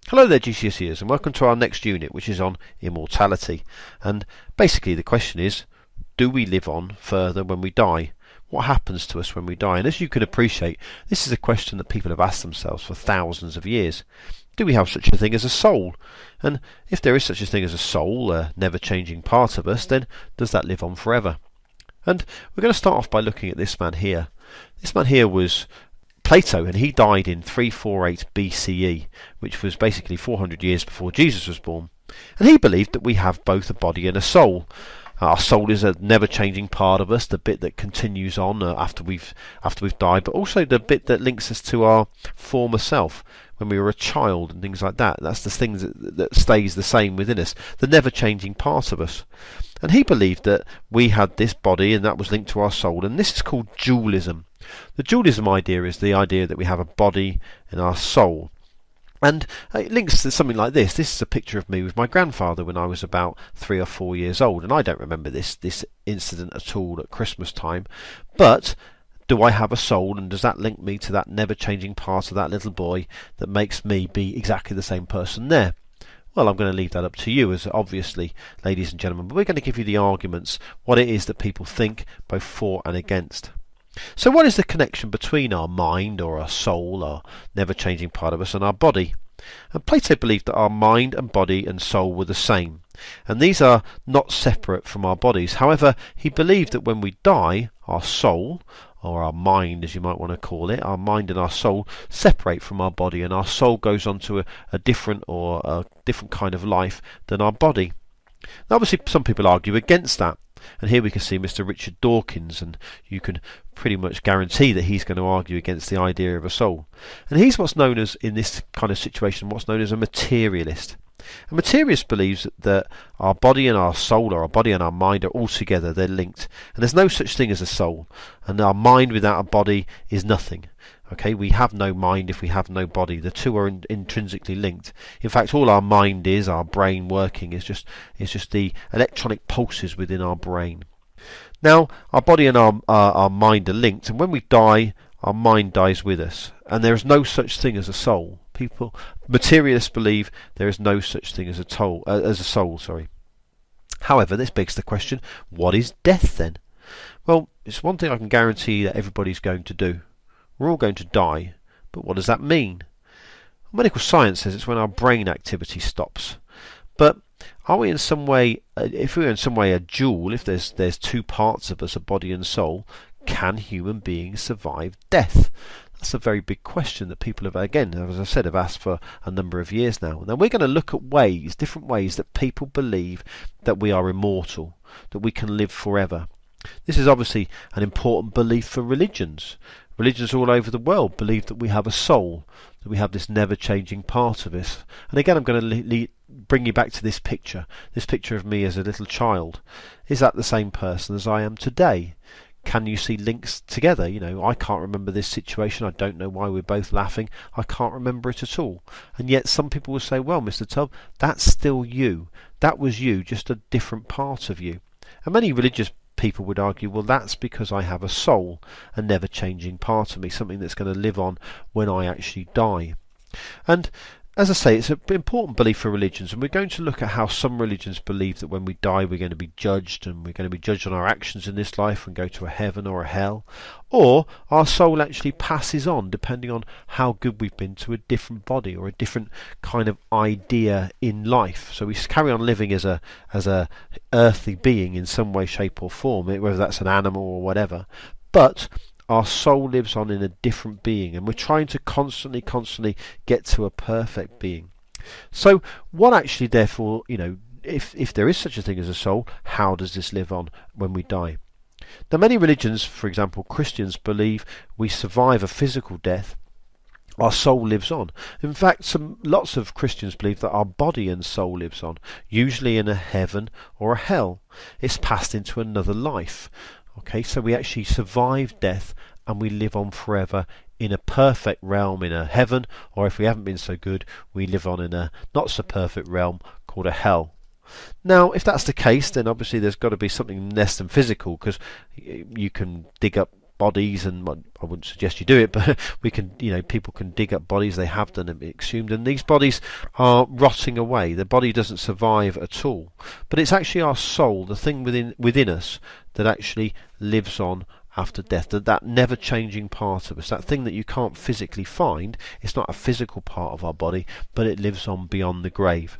Hello there GCSEers, and welcome to our next unit, which is on immortality. And basically the question is, do we live on further when we die? What happens to us when we die? And as you can appreciate, this is a question that people have asked themselves for thousands of years. Do we have such a thing as a soul? And if there is such a thing as a soul, a never-changing part of us, then does that live on forever? And we're going to start off by looking at this man here. This man here was Plato, and he died in 348 BCE, which was basically 400 years before Jesus was born. And he believed that we have both a body and a soul. Our soul is a never-changing part of us, the bit that continues on after we've died, but also the bit that links us to our former self when we were a child and things like that. That's the thing that stays the same within us, the never-changing part of us. And he believed that we had this body and that was linked to our soul, and this is called dualism. The dualism idea is the idea that we have a body and our soul. And it links to something like this. This is a picture of me with my grandfather when I was about 3 or 4 years old, and I don't remember this incident at all at Christmas time. But do I have a soul, and does that link me to that never-changing part of that little boy that makes me be exactly the same person there? Well, I'm going to leave that up to you, as obviously, ladies and gentlemen, but we're going to give you the arguments, what it is that people think, both for and against. So what is the connection between our mind, or our soul, our never-changing part of us, and our body? And Plato believed that our mind and body and soul were the same, and these are not separate from our bodies. However, he believed that when we die, our soul, or our mind as you might want to call it, our mind and our soul separate from our body, and our soul goes on to a different kind of life than our body. Now, obviously some people argue against that. And here we can see Mr. Richard Dawkins, and you can pretty much guarantee that he's going to argue against the idea of a soul. And he's what's known as, in this kind of situation, what's known as a materialist. A materialist believes that our body and our soul, or our body and our mind, are all together, they're linked. And there's no such thing as a soul. And our mind without a body is nothing. Okay, we have no mind if we have no body. The two are intrinsically linked. In fact, all our mind is, our brain working, is just the electronic pulses within our brain. Now, our body and our mind are linked, and when we die, our mind dies with us. And there is no such thing as a soul. Materialists believe there is no such thing as a soul. However, this begs the question: what is death then? Well, it's one thing I can guarantee that everybody's going to do. We're all going to die, but what does that mean? Medical science says it's when our brain activity stops. But are we in some way, if we're in some way a dual, if there's two parts of us, a body and soul, can human beings survive death? That's a very big question that people have, again, as I said, have asked for a number of years now. Now we're going to look at different ways that people believe that we are immortal, that we can live forever. This is obviously an important belief for religions. Religions all over the world believe that we have a soul, that we have this never-changing part of us. And again, I'm going to bring you back to this picture of me as a little child. Is that the same person as I am today? Can you see links together? You know, I can't remember this situation. I don't know why we're both laughing. I can't remember it at all. And yet some people will say, well, Mr. Tubb, that's still you. That was you, just a different part of you. And many religious people would argue, well, that's because I have a soul, a never-changing part of me, something that's going to live on when I actually die. And as I say, it's an important belief for religions, and we're going to look at how some religions believe that when we die we're going to be judged, and we're going to be judged on our actions in this life and go to a heaven or a hell, or our soul actually passes on depending on how good we've been to a different body or a different kind of idea in life. So we carry on living as a earthly being in some way, shape or form, whether that's an animal or whatever, but our soul lives on in a different being, and we're trying to constantly get to a perfect being. So what actually, therefore, if there is such a thing as a soul, how does this live on when we die? Now, many religions, for example Christians, believe we survive a physical death. Our soul lives on. In fact, lots of Christians believe that our body and soul lives on, usually in a heaven or a hell. It's passed into another life. Okay, so we actually survive death and we live on forever in a perfect realm, in a heaven, or if we haven't been so good, we live on in a not so perfect realm called a hell. Now, if that's the case, then obviously there's got to be something less than physical, because you can dig up bodies, and well, I wouldn't suggest you do it, but we can, people can dig up bodies, they have done and exhumed, and these bodies are rotting away. The body doesn't survive at all, but it's actually our soul, the thing within us, that actually lives on after death, that never changing part of us, that thing that you can't physically find. It's not a physical part of our body, but it lives on beyond the grave.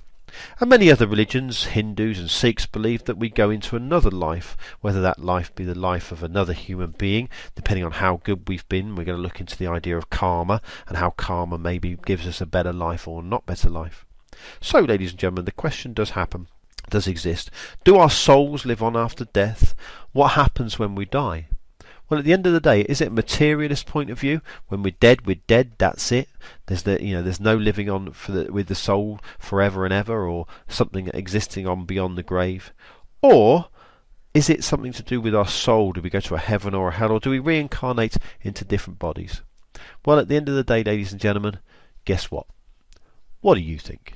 And many other religions, Hindus and Sikhs, believe that we go into another life, whether that life be the life of another human being, depending on how good we've been. We're going to look into the idea of karma, and how karma maybe gives us a better life or not better life. So, ladies and gentlemen, the question does exist. Do our souls live on after death? What happens when we die? Well, at the end of the day, is it a materialist point of view? When we're dead, that's it. There's no living on with the soul forever and ever, or something existing on beyond the grave. Or is it something to do with our soul? Do we go to a heaven or a hell, or do we reincarnate into different bodies? Well, at the end of the day, ladies and gentlemen, guess what? What do you think?